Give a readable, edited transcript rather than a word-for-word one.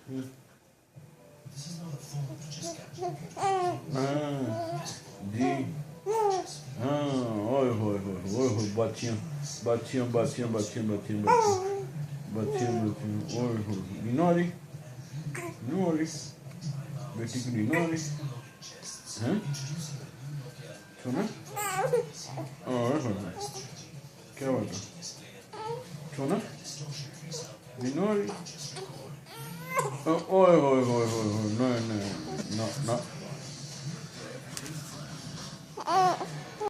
De. Olha, batinha. Olha, Minori. Betik Minori. Şuna? Olha, que outra? Şuna? Minori. Oi. No.